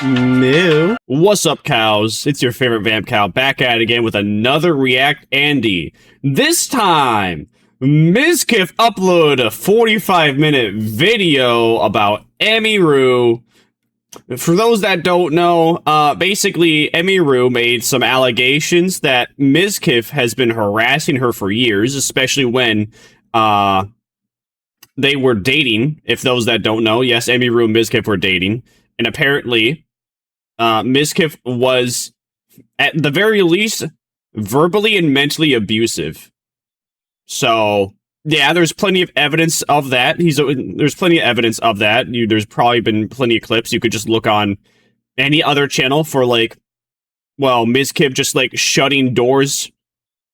Moo. What's up, cows? It's your favorite vamp cow back at it again with another React Andy. This time, Mizkif uploaded a 45-minute video about Emiru. For those that don't know, basically, Emiru made some allegations that Mizkif has been harassing her for years, especially when, they were dating. If those that don't know, yes, Emiru and Mizkif were dating. And apparently, Mizkif was, at the very least, verbally and mentally abusive. So, yeah, there's plenty of evidence of that. There's plenty of evidence of that. There's probably been plenty of clips. You could just look on any other channel for, like, well, Mizkif just, like, shutting doors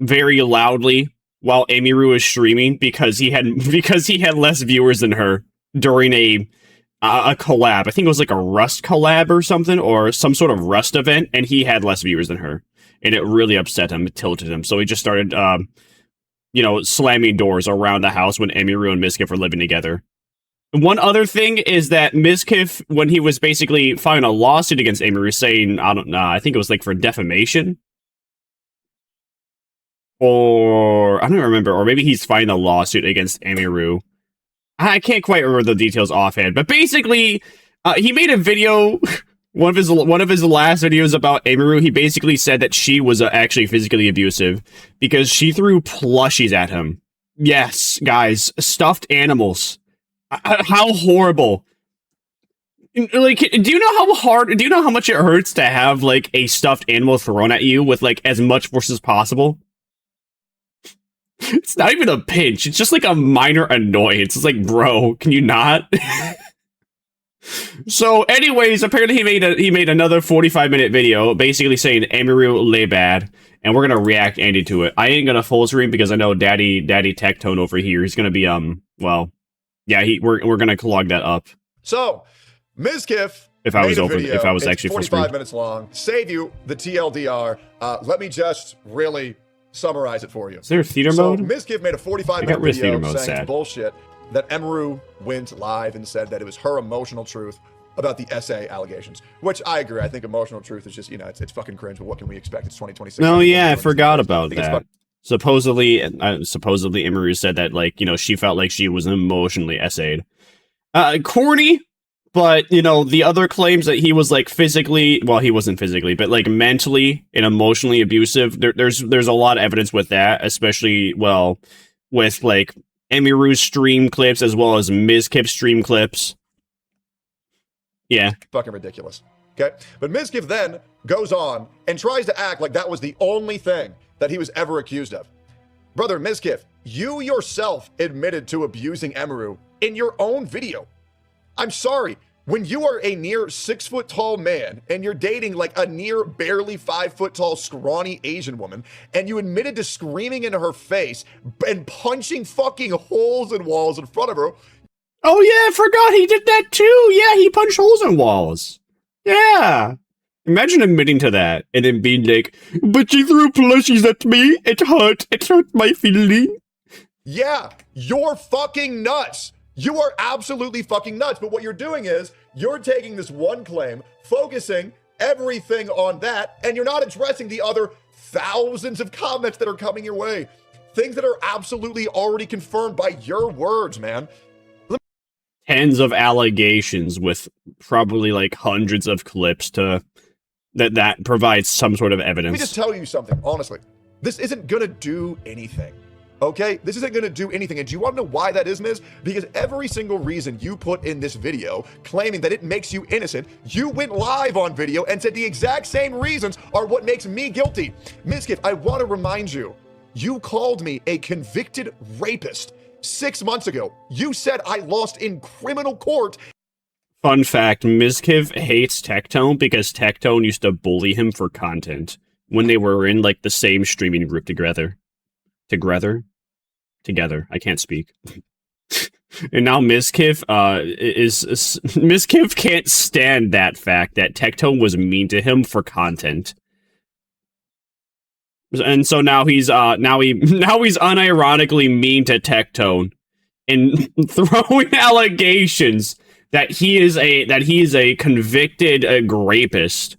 very loudly while Emiru is streaming because he had less viewers than her during a collab. I think it was like a Rust collab or something, or some sort of Rust event, and he had less viewers than her. And it really upset him, it tilted him. So he just started, slamming doors around the house when Emiru and Mizkif were living together. One other thing is that Mizkif, when he was basically filing a lawsuit against Emiru, saying, I think it was like for defamation. Or, I don't remember, or maybe he's filing a lawsuit against Emiru. I can't quite remember the details offhand, but basically, he made a video, one of his last videos about Emiru. He basically said that she was actually physically abusive because she threw plushies at him. Yes, guys, stuffed animals. How horrible! Like, do you know how much it hurts to have like a stuffed animal thrown at you with like as much force as possible? It's not even a pinch. It's just like a minor annoyance. It's like, bro, can you not? So, anyways, apparently he made another 45-minute video, basically saying Emiru lay bad, and we're gonna react Andy to it. I ain't gonna full screen because I know Daddy Tectone over here is gonna be we're gonna clog that up. So, Mizkif. If I was actually 45 minutes long. Save you the TLDR. Let me just really summarize it for you. Is there theater mode? Mizkif made a 45-minute video saying it's bullshit that Emiru went live and said that it was her emotional truth about the SA allegations, which I agree. I think emotional truth is just, it's fucking cringe, but what can we expect? It's 2026. Oh, yeah, I forgot about that. Supposedly Emiru said that, like, she felt like she was emotionally essayed. Corny, but, the other claims that he was, like, physically, well, he wasn't physically, but, like, mentally and emotionally abusive, there's a lot of evidence with that, especially, well, with, like, Emiru's stream clips as well as Mizkif's stream clips. Yeah. Fucking ridiculous. Okay? But Mizkif then goes on and tries to act like that was the only thing that he was ever accused of. Brother Mizkif, you yourself admitted to abusing Emiru in your own video. I'm sorry, when you are a near 6-foot-tall man and you're dating like a near barely 5-foot-tall scrawny Asian woman and you admitted to screaming into her face and punching fucking holes in walls in front of her. Oh yeah, I forgot he did that too. Yeah, he punched holes in walls. Yeah. Imagine admitting to that and then being like, but she threw plushies at me. It hurt my feeling. Yeah, you're fucking nuts. You are absolutely fucking nuts. But what you're doing is you're taking this one claim, focusing everything on that, and you're not addressing the other thousands of comments that are coming your way. Things that are absolutely already confirmed by your words, man. Tens of allegations with probably like hundreds of clips to that provides some sort of evidence. Let me just tell you something, honestly. This isn't gonna do anything. Okay, this isn't going to do anything. And do you want to know why that is, Miz? Because every single reason you put in this video claiming that it makes you innocent, you went live on video and said the exact same reasons are what makes me guilty. Mizkif, I want to remind you, you called me a convicted rapist 6 months ago. You said I lost in criminal court. Fun fact, Mizkif hates Tectone because Tectone used to bully him for content when they were in like the same streaming group together. I can't speak. And now Mizkif Mizkif can't stand that fact that Tectone was mean to him for content. And so now he's unironically mean to Tectone and throwing allegations that he is a convicted rapist.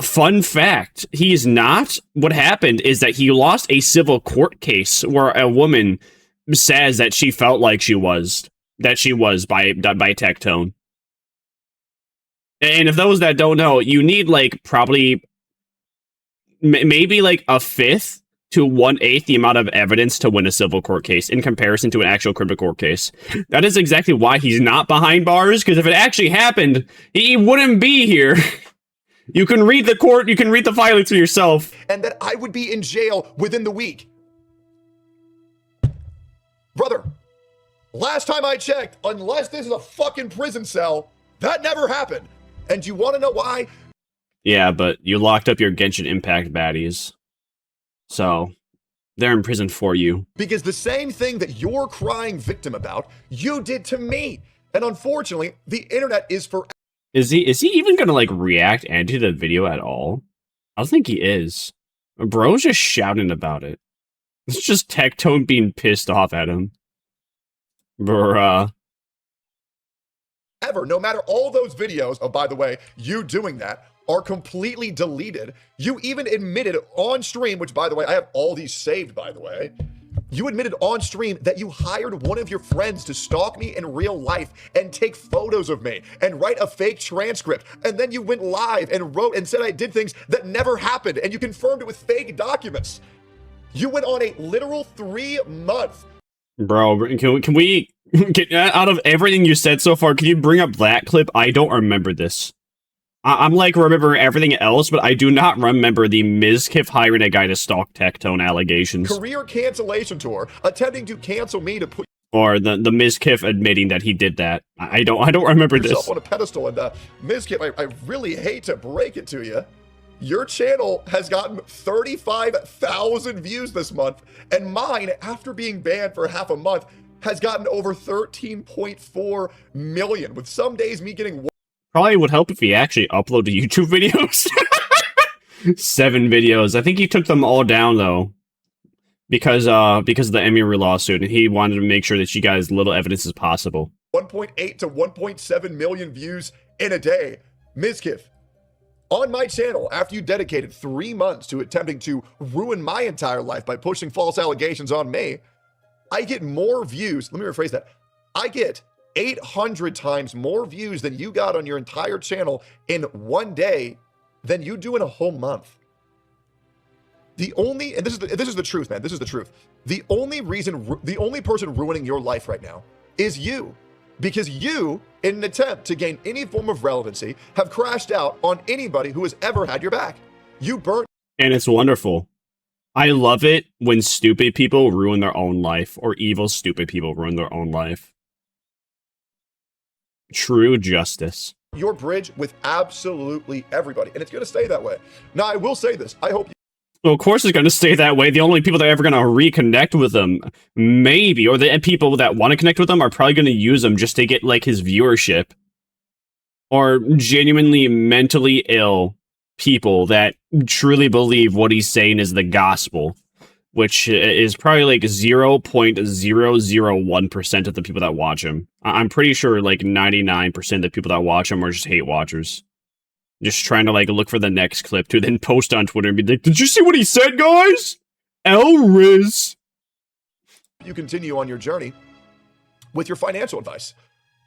Fun fact, he's not. What happened is that he lost a civil court case where a woman says that she felt like she was by Tectone. And if those that don't know, you need like probably maybe like a fifth to 1/8 the amount of evidence to win a civil court case in comparison to an actual criminal court case. That is exactly why he's not behind bars, because if it actually happened, he wouldn't be here. You can read the filings for yourself. And that I would be in jail within the week. Brother, last time I checked, unless this is a fucking prison cell, that never happened. And you want to know why? Yeah, but you locked up your Genshin Impact baddies. So, they're in prison for you. Because the same thing that you're crying victim about, you did to me. And unfortunately, the internet is for... Is he even gonna, like, react to the video at all? I don't think he is. Bro's just shouting about it. It's just Tectone being pissed off at him. Bruh. Ever, no matter all those videos, oh, by the way, you doing that, are completely deleted. You even admitted on stream, which, by the way, I have all these saved, by the way. You admitted on stream that you hired one of your friends to stalk me in real life and take photos of me and write a fake transcript. And then you went live and wrote and said I did things that never happened. And you confirmed it with fake documents. You went on a literal 3-month. Bro, can we get out of everything you said so far? Can you bring up that clip? I don't remember this. I'm like remembering everything else, but I do not remember the Mizkif hiring a guy to stalk Tectone allegations. Career cancellation tour, attempting to cancel me to put... Or the Mizkif admitting that he did that. I don't remember yourself this. On a pedestal, and Mizkif, I really hate to break it to you. Your channel has gotten 35,000 views this month, and mine, after being banned for half a month, has gotten over 13.4 million, with some days me getting... Probably would help if he actually uploaded YouTube videos. 7 videos. I think he took them all down, though. Because of the Emiru lawsuit, and he wanted to make sure that you got as little evidence as possible. 1.8 to 1.7 million views in a day. Mizkif, on my channel, after you dedicated 3 months to attempting to ruin my entire life by pushing false allegations on me, I get more views. Let me rephrase that. I get 800 times more views than you got on your entire channel in one day than you do in a whole month. The only, and this is the truth, man. This is the truth. The only person ruining your life right now is you. Because you, in an attempt to gain any form of relevancy, have crashed out on anybody who has ever had your back. You burnt. And it's wonderful. I love it when stupid people ruin their own life, or evil, stupid people ruin their own life. True justice. Your bridge with absolutely everybody, and it's going to stay that way. Now, I will say this. I hope you... Well, of course it's going to stay that way. The only people that are ever going to reconnect with them, maybe, or the people that want to connect with them are probably going to use them just to get, like, his viewership. Or genuinely mentally ill people that truly believe what he's saying is the gospel, which is probably, like, 0.001% of the people that watch him. I'm pretty sure, like, 99% of the people that watch him are just hate watchers. Just trying to, like, look for the next clip to then post on Twitter and be like, did you see what he said, guys? Riz. You continue on your journey with your financial advice.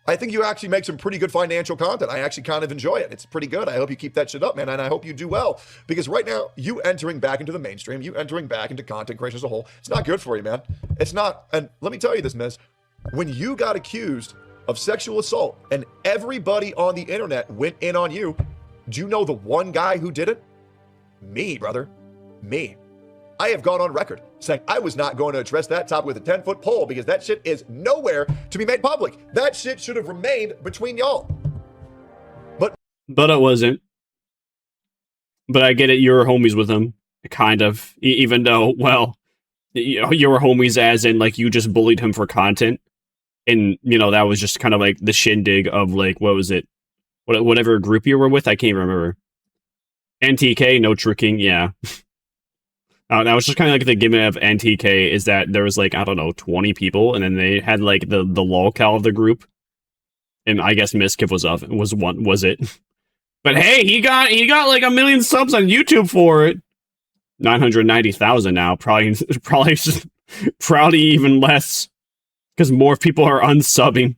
I think you actually make some pretty good financial content. I actually kind of enjoy it. It's pretty good. I hope you keep that shit up, man, and I hope you do well. Because right now, you entering back into the mainstream, you entering back into content creation as a whole, it's not good for you, man. It's not. And let me tell you this, Miz. When you got accused of sexual assault and everybody on the internet went in on you, do you know the one guy who did it? Me, brother. Me. I have gone on record saying I was not going to address that topic with a 10-foot pole because that shit is nowhere to be made public. That shit should have remained between y'all. But it wasn't. But I get it, you were homies with him. Kind of. Even though, well, you were homies as in, like, you just bullied him for content. And, you know, that was just kind of like the shindig of, like, what was it? Whatever group you were with, I can't remember. NTK, no tricking, yeah. That was just kind of like the gimmick of NTK, is that there was, like, I don't know, 20 people, and then they had, like, the lolcow of the group. And I guess Mizkif was it. But hey, he got like 1 million subs on YouTube for it. 990,000 now. Probably even less. Because more people are unsubbing.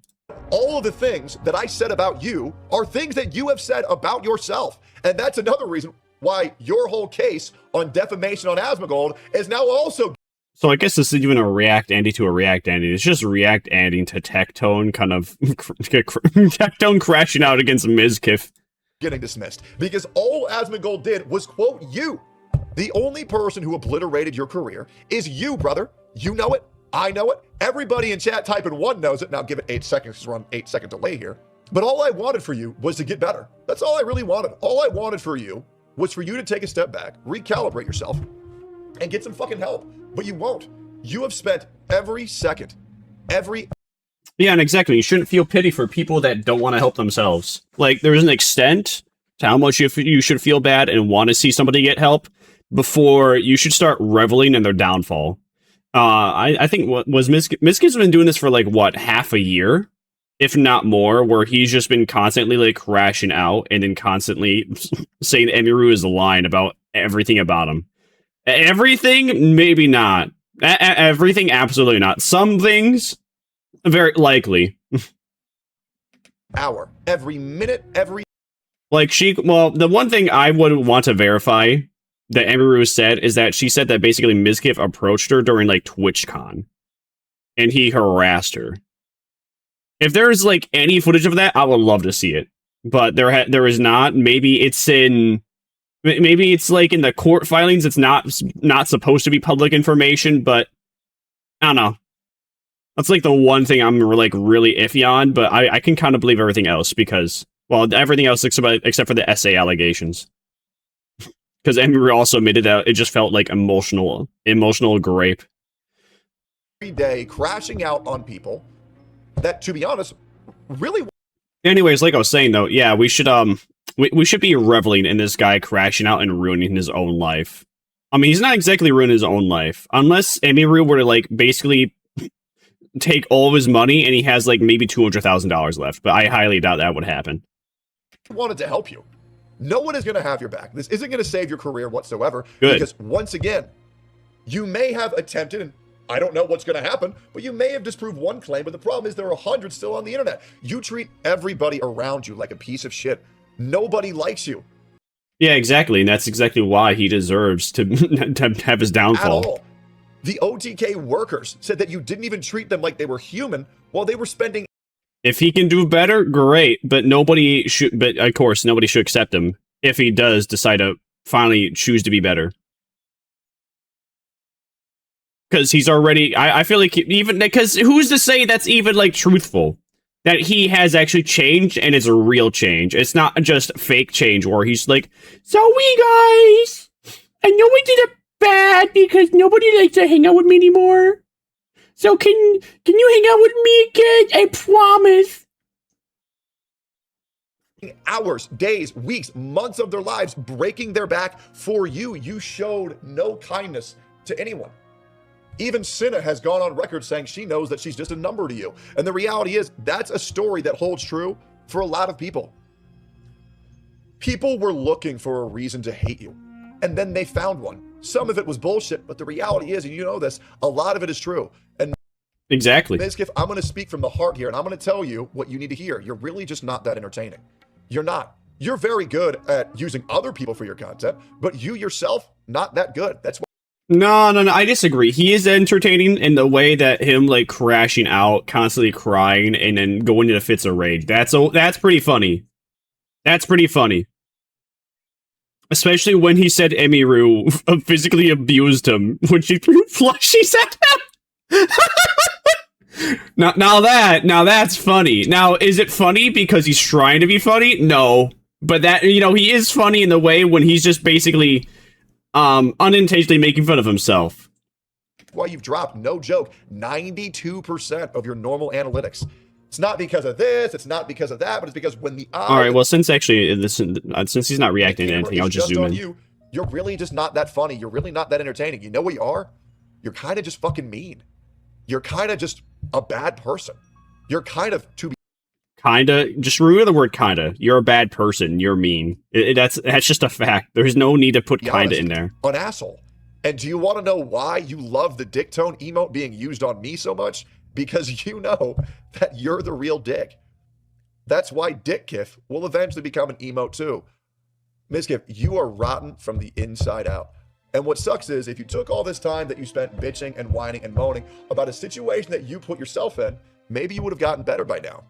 All of the things that I said about you are things that you have said about yourself. And that's another reason why your whole case on defamation on Asmongold is now also... So I guess this is even a React Andy to a React Andy. It's just React Andy to Tectone kind of... Tectone crashing out against Mizkif. Getting dismissed. Because all Asmongold did was quote you. The only person who obliterated your career is you, brother. You know it. I know it. Everybody in chat typing 1 knows it. Now give it 8 seconds because we're on 8-second delay here. But all I wanted for you was to get better. That's all I really wanted. All I wanted for you was for you to take a step back, recalibrate yourself, and get some fucking help. But you won't. You have spent every second, Yeah, and exactly. You shouldn't feel pity for people that don't want to help themselves. Like, there's an extent to how much you should feel bad and want to see somebody get help before you should start reveling in their downfall. I think Mizkif's been doing this for like what, half a year, if not more, where he's just been constantly like crashing out and then constantly saying Emiru is lying about everything about him. Everything, maybe not. Everything, absolutely not. Some things, very likely. hour, every minute, every... Like, the one thing I would want to verify that Emiru said is that she said that basically Mizkif approached her during, like, TwitchCon. And he harassed her. If there's, like, any footage of that, I would love to see it. But there is not. Maybe it's like in the court filings. It's not supposed to be public information, but I don't know. That's like the one thing I'm like really iffy on, but I can kind of believe everything else because, well, everything else except for the essay allegations. Because Emiru also admitted that it just felt like emotional grape. Every day crashing out on people that, to be honest, really... Anyways, like I was saying though, yeah, we should be reveling in this guy crashing out and ruining his own life. I mean, he's not exactly ruining his own life. Unless Emiru were to, like, basically take all of his money and he has, like, maybe $200,000 left. But I highly doubt that would happen. I wanted to help you. No one is going to have your back. This isn't going to save your career whatsoever. Good. Because, once again, you may have attempted, and I don't know what's going to happen, but you may have disproved one claim, but the problem is there are 100 still on the internet. You treat everybody around you like a piece of shit. Nobody likes you. Yeah, exactly, and that's exactly why he deserves to have his downfall. At all. The OTK workers said that you didn't even treat them like they were human while they were spending... If he can do better, great, but of course, nobody should accept him if he does decide to finally choose to be better. Because he's already... I feel like even... Because who's to say that's even, like, truthful? That he has actually changed, and it's a real change. It's not just fake change, where he's like, so guys, I know I did it bad because nobody likes to hang out with me anymore. So can you hang out with me again? I promise. Hours, days, weeks, months of their lives breaking their back for you. You showed no kindness to anyone. Even Cinna has gone on record saying she knows that she's just a number to you. And the reality is, that's a story that holds true for a lot of people. People were looking for a reason to hate you, and then they found one. Some of it was bullshit, but the reality is, and you know this, a lot of it is true. And exactly. Mizkif, I'm going to speak from the heart here, and I'm going to tell you what you need to hear. You're really just not that entertaining. You're not. You're very good at using other people for your content, but you yourself, not that good. That's why. No, I disagree. He is entertaining in the way that him, like, crashing out, constantly crying, and then going into fits of rage. That's pretty funny. That's pretty funny. Especially when he said Emiru physically abused him when she threw plushies at him. Now that's funny. Now, is it funny because he's trying to be funny? No. But that, he is funny in the way when he's just basically... unintentionally making fun of himself. Why you've dropped, no joke, 92% of your normal analytics. It's not because of this, it's not because of that, but it's because when the eye... Alright, well, since he's not reacting to anything, I'll just zoom in. You're really just not that funny. You're really not that entertaining. You know what you are? You're kind of just fucking mean. You're kind of just a bad person. You're kind of, to be... kinda. Just remove the word kinda. You're a bad person. You're mean. That's just a fact. There's no need to put kinda in there. An asshole. And do you want to know why you love the dick tone emote being used on me so much? Because you know that you're the real dick. That's why Dickkiff will eventually become an emote too. Mizkif, you are rotten from the inside out. And what sucks is if you took all this time that you spent bitching and whining and moaning about a situation that you put yourself in, maybe you would have gotten better by now.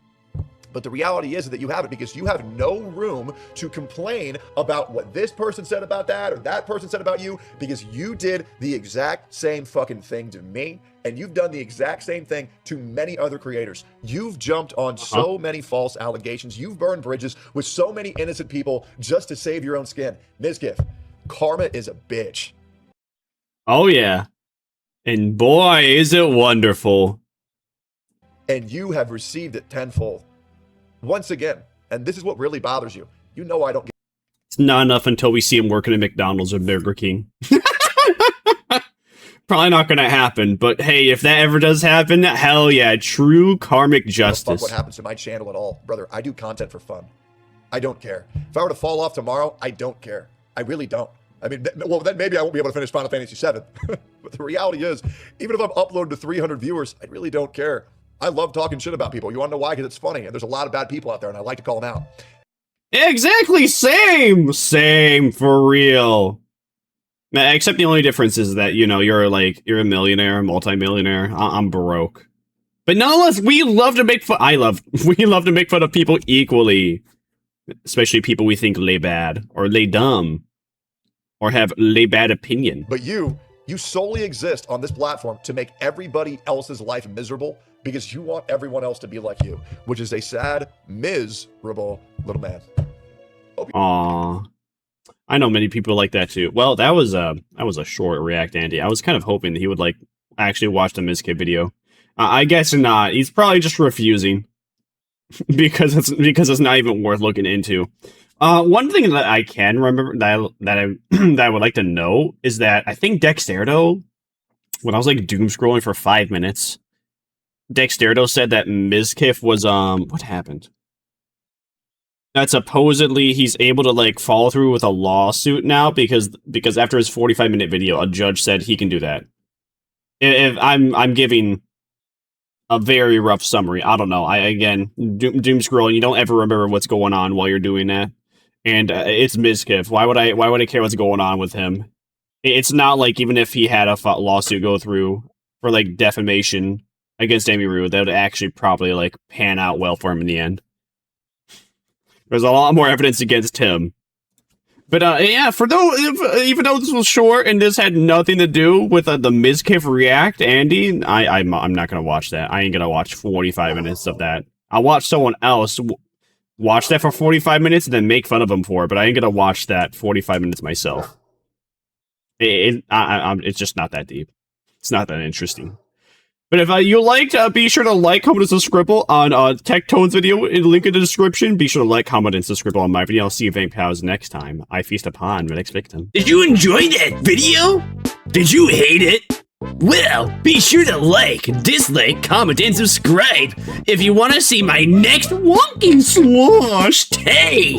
But the reality is that you haven't, because you have no room to complain about what this person said about that or that person said about you, because you did the exact same fucking thing to me, and you've done the exact same thing to many other creators. You've jumped on so many false allegations. You've burned bridges with so many innocent people just to save your own skin. Mizkif, karma is a bitch. Oh yeah. And boy, is it wonderful. And you have received it tenfold. Once again, and this is what really bothers you. You know I don't get. It's not enough until we see him working at McDonald's or Burger King. Probably not going to happen, but hey, if that ever does happen, hell yeah, true karmic justice. Fuck what happens to my channel at all. Brother, I do content for fun. I don't care. If I were to fall off tomorrow, I don't care. I really don't. I mean, well, then maybe I won't be able to finish Final Fantasy VII. But the reality is, even if I'm uploaded to 300 viewers, I really don't care. I love talking shit about people. You want to know why? Because it's funny, and there's a lot of bad people out there, and I like to call them out. Exactly, same, for real. Except the only difference is that, you know, you're a millionaire, multi-millionaire. I'm broke. But nonetheless, we love to make fun. We love to make fun of people equally. Especially people we think lay bad, or lay dumb, or have lay bad opinion. But you solely exist on this platform to make everybody else's life miserable because you want everyone else to be like you, which is a sad, miserable little man. Aww. I know many people like that too. Well, that was a short react, Andy. I was kind of hoping that he would actually watch the Mizkif video. I guess not. He's probably just refusing because it's not even worth looking into. One thing that I can remember that I would like to know is that I think Dexterdo, when I was doom scrolling for 5 minutes, Dexterdo said that Mizkif was what happened? That supposedly he's able to follow through with a lawsuit now because after his 45-minute video, a judge said he can do that. If I'm giving a very rough summary. I don't know. Doom scrolling. You don't ever remember what's going on while you're doing that. And it's Mizkif. Why would I care what's going on with him? It's not even if he had a lawsuit go through for defamation against Amy Rue, that would actually probably pan out well for him in the end. There's a lot more evidence against him. But yeah, even though this was short and this had nothing to do with the Mizkif react, Andy, I'm not gonna watch that. I ain't gonna watch 45 minutes of that. I'll watch someone else watch that for 45 minutes and then make fun of him for it, but I ain't gonna watch that 45 minutes myself. It's just not that deep. It's not that interesting. But if you liked, be sure to comment, and subscribe on Tectone's video, link in the description. Be sure to comment, and subscribe on my video. I'll see you vampires next time. I feast upon my next victim. Did you enjoy that video? Did you hate it? Well, be sure to dislike, comment, and subscribe if you want to see my next wonky slosh take.